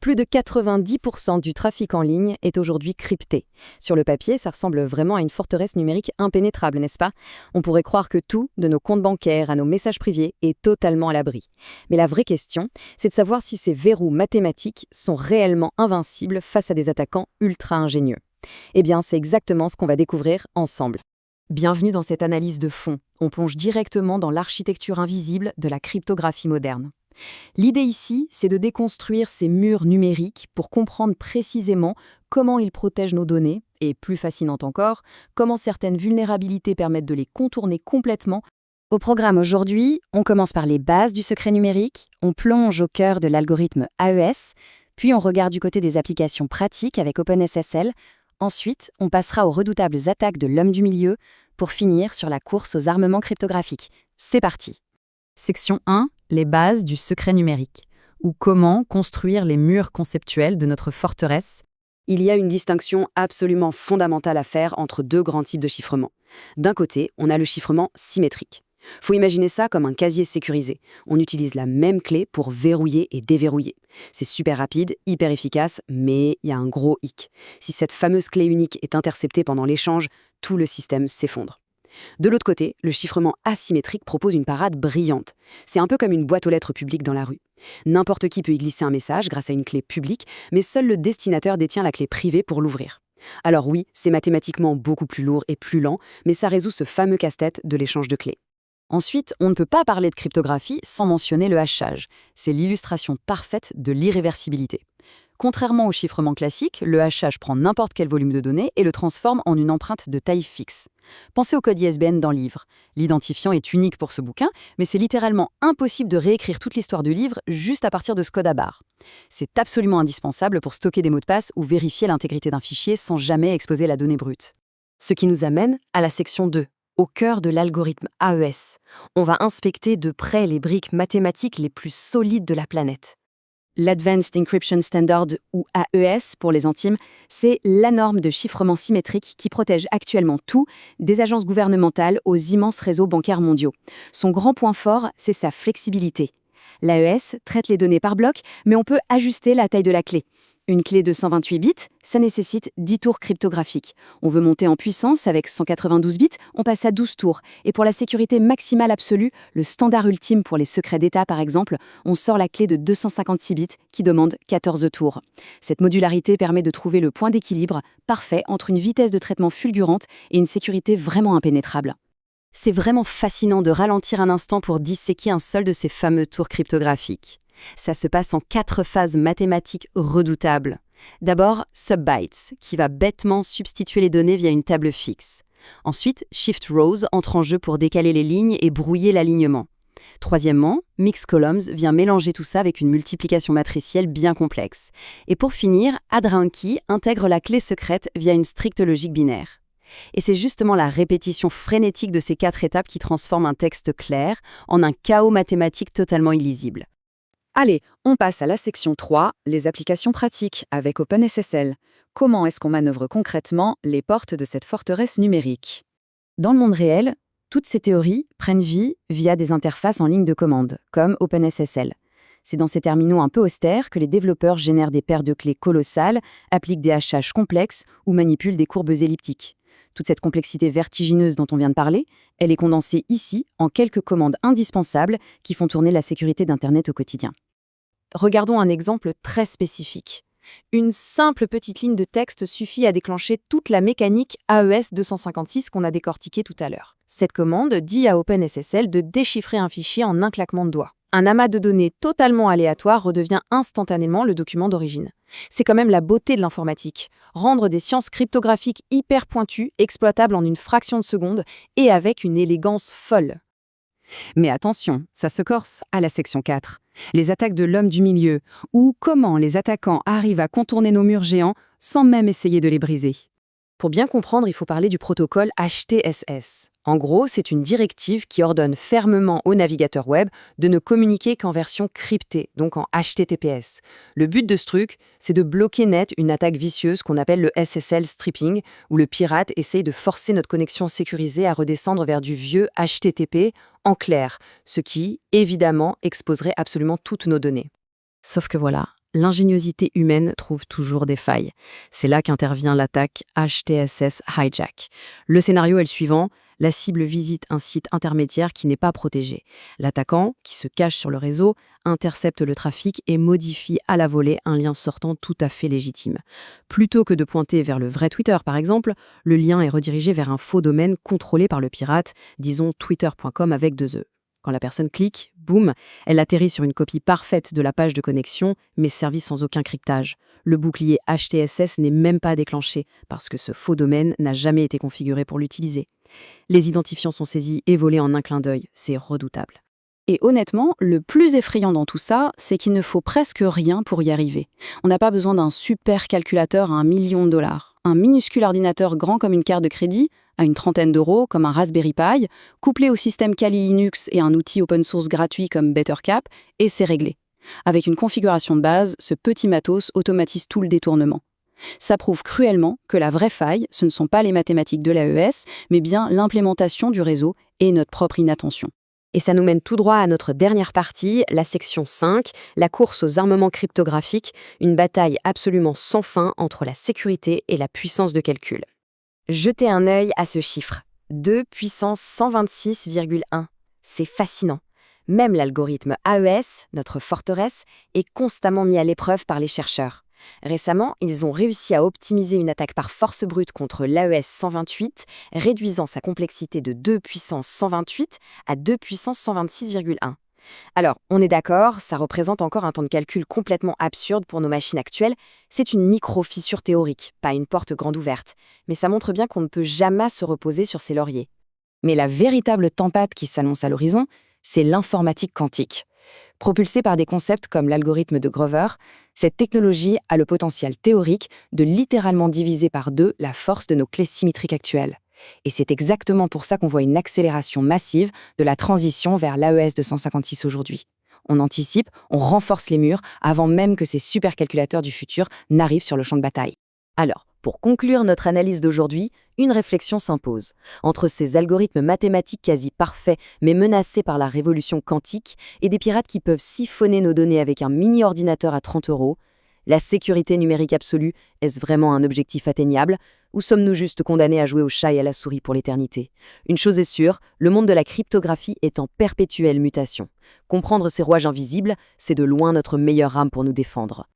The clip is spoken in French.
Plus de 90% du trafic en ligne est aujourd'hui crypté. Sur le papier, ça ressemble vraiment à une forteresse numérique impénétrable, n'est-ce pas? On pourrait croire que tout, de nos comptes bancaires à nos messages privés, est totalement à l'abri. Mais la vraie question, c'est de savoir si ces verrous mathématiques sont réellement invincibles face à des attaquants ultra ingénieux. Eh bien, c'est exactement ce qu'on va découvrir ensemble. Bienvenue dans cette analyse de fond. On plonge directement dans l'architecture invisible de la cryptographie moderne. L'idée ici, c'est de déconstruire ces murs numériques pour comprendre précisément comment ils protègent nos données, et plus fascinant encore, comment certaines vulnérabilités permettent de les contourner complètement. Au programme aujourd'hui, on commence par les bases du secret numérique, on plonge au cœur de l'algorithme AES, puis on regarde du côté des applications pratiques avec OpenSSL. Ensuite, on passera aux redoutables attaques de l'homme du milieu pour finir sur la course aux armements cryptographiques. C'est parti. Section 1. Les bases du secret numérique, ou comment construire les murs conceptuels de notre forteresse. Il y a une distinction absolument fondamentale à faire entre deux grands types de chiffrement. D'un côté, on a le chiffrement symétrique. Faut imaginer ça comme un casier sécurisé. On utilise la même clé pour verrouiller et déverrouiller. C'est super rapide, hyper efficace, mais il y a un gros hic. Si cette fameuse clé unique est interceptée pendant l'échange, tout le système s'effondre. De l'autre côté, le chiffrement asymétrique propose une parade brillante. C'est un peu comme une boîte aux lettres publique dans la rue. N'importe qui peut y glisser un message grâce à une clé publique, mais seul le destinataire détient la clé privée pour l'ouvrir. Alors oui, c'est mathématiquement beaucoup plus lourd et plus lent, mais ça résout ce fameux casse-tête de l'échange de clés. Ensuite, on ne peut pas parler de cryptographie sans mentionner le hashage. C'est l'illustration parfaite de l'irréversibilité. Contrairement au chiffrement classique, le hashage prend n'importe quel volume de données et le transforme en une empreinte de taille fixe. Pensez au code ISBN d'un livre. L'identifiant est unique pour ce bouquin, mais c'est littéralement impossible de réécrire toute l'histoire du livre juste à partir de ce code à barres. C'est absolument indispensable pour stocker des mots de passe ou vérifier l'intégrité d'un fichier sans jamais exposer la donnée brute. Ce qui nous amène à la section 2. Au cœur de l'algorithme AES. On va inspecter de près les briques mathématiques les plus solides de la planète. L'Advanced Encryption Standard, ou AES pour les intimes, c'est la norme de chiffrement symétrique qui protège actuellement tout, des agences gouvernementales aux immenses réseaux bancaires mondiaux. Son grand point fort, c'est sa flexibilité. L'AES traite les données par bloc, mais on peut ajuster la taille de la clé. Une clé de 128 bits, ça nécessite 10 tours cryptographiques. On veut monter en puissance avec 192 bits, on passe à 12 tours. Et pour la sécurité maximale absolue, le standard ultime pour les secrets d'État par exemple, on sort la clé de 256 bits qui demande 14 tours. Cette modularité permet de trouver le point d'équilibre parfait entre une vitesse de traitement fulgurante et une sécurité vraiment impénétrable. C'est vraiment fascinant de ralentir un instant pour disséquer un seul de ces fameux tours cryptographiques. Ça se passe en 4 phases mathématiques redoutables. D'abord, subbytes, qui va bêtement substituer les données via une table fixe. Ensuite, shift rows entre en jeu pour décaler les lignes et brouiller l'alignement. Troisièmement, mix columns vient mélanger tout ça avec une multiplication matricielle bien complexe. Et pour finir, add round key intègre la clé secrète via une stricte logique binaire. Et c'est justement la répétition frénétique de ces 4 étapes qui transforme un texte clair en un chaos mathématique totalement illisible. Allez, on passe à la section 3, les applications pratiques avec OpenSSL. Comment est-ce qu'on manœuvre concrètement les portes de cette forteresse numérique? Dans le monde réel, toutes ces théories prennent vie via des interfaces en ligne de commande, comme OpenSSL. C'est dans ces terminaux un peu austères que les développeurs génèrent des paires de clés colossales, appliquent des hashages complexes ou manipulent des courbes elliptiques. Toute cette complexité vertigineuse dont on vient de parler, elle est condensée ici en quelques commandes indispensables qui font tourner la sécurité d'Internet au quotidien. Regardons un exemple très spécifique. Une simple petite ligne de texte suffit à déclencher toute la mécanique AES 256 qu'on a décortiquée tout à l'heure. Cette commande dit à OpenSSL de déchiffrer un fichier en un claquement de doigts. Un amas de données totalement aléatoire redevient instantanément le document d'origine. C'est quand même la beauté de l'informatique. Rendre des sciences cryptographiques hyper pointues, exploitables en une fraction de seconde et avec une élégance folle. Mais attention, ça se corse à la section 4. Les attaques de l'homme du milieu, ou comment les attaquants arrivent à contourner nos murs géants sans même essayer de les briser. Pour bien comprendre, il faut parler du protocole HTSS. En gros, c'est une directive qui ordonne fermement aux navigateurs web de ne communiquer qu'en version cryptée, donc en HTTPS. Le but de ce truc, c'est de bloquer net une attaque vicieuse qu'on appelle le SSL stripping, où le pirate essaye de forcer notre connexion sécurisée à redescendre vers du vieux HTTP en clair, ce qui, évidemment, exposerait absolument toutes nos données. Sauf que voilà, l'ingéniosité humaine trouve toujours des failles. C'est là qu'intervient l'attaque HTSS Hijack. Le scénario est le suivant. La cible visite un site intermédiaire qui n'est pas protégé. L'attaquant, qui se cache sur le réseau, intercepte le trafic et modifie à la volée un lien sortant tout à fait légitime. Plutôt que de pointer vers le vrai Twitter, par exemple, le lien est redirigé vers un faux domaine contrôlé par le pirate, disons twitter.com avec 2 E. Quand la personne clique, boum, elle atterrit sur une copie parfaite de la page de connexion, mais servie sans aucun cryptage. Le bouclier HTSS n'est même pas déclenché, parce que ce faux domaine n'a jamais été configuré pour l'utiliser. Les identifiants sont saisis et volés en un clin d'œil, c'est redoutable. Et honnêtement, le plus effrayant dans tout ça, c'est qu'il ne faut presque rien pour y arriver. On n'a pas besoin d'un super calculateur à $1 000 000. Un minuscule ordinateur grand comme une carte de crédit, à une trentaine d'euros, comme un Raspberry Pi, couplé au système Kali Linux et un outil open source gratuit comme BetterCap, et c'est réglé. Avec une configuration de base, ce petit matos automatise tout le détournement. Ça prouve cruellement que la vraie faille, ce ne sont pas les mathématiques de l'AES, mais bien l'implémentation du réseau et notre propre inattention. Et ça nous mène tout droit à notre dernière partie, la section 5, la course aux armements cryptographiques, une bataille absolument sans fin entre la sécurité et la puissance de calcul. Jetez un œil à ce chiffre, 2 puissance 126,1. C'est fascinant. Même l'algorithme AES, notre forteresse, est constamment mis à l'épreuve par les chercheurs. Récemment, ils ont réussi à optimiser une attaque par force brute contre l'AES 128, réduisant sa complexité de 2 puissance 128 à 2 puissance 126,1. Alors, on est d'accord, ça représente encore un temps de calcul complètement absurde pour nos machines actuelles. C'est une micro-fissure théorique, pas une porte grande ouverte. Mais ça montre bien qu'on ne peut jamais se reposer sur ses lauriers. Mais la véritable tempête qui s'annonce à l'horizon, c'est l'informatique quantique. Propulsée par des concepts comme l'algorithme de Grover, cette technologie a le potentiel théorique de littéralement diviser par 2 la force de nos clés symétriques actuelles. Et c'est exactement pour ça qu'on voit une accélération massive de la transition vers l'AES 256 aujourd'hui. On anticipe, on renforce les murs avant même que ces supercalculateurs du futur n'arrivent sur le champ de bataille. Alors, pour conclure notre analyse d'aujourd'hui, une réflexion s'impose. Entre ces algorithmes mathématiques quasi parfaits mais menacés par la révolution quantique et des pirates qui peuvent siphonner nos données avec un mini-ordinateur à 30 €, la sécurité numérique absolue, est-ce vraiment un objectif atteignable ou sommes-nous juste condamnés à jouer au chat et à la souris pour l'éternité? Une chose est sûre, le monde de la cryptographie est en perpétuelle mutation. Comprendre ces rouages invisibles, c'est de loin notre meilleure arme pour nous défendre.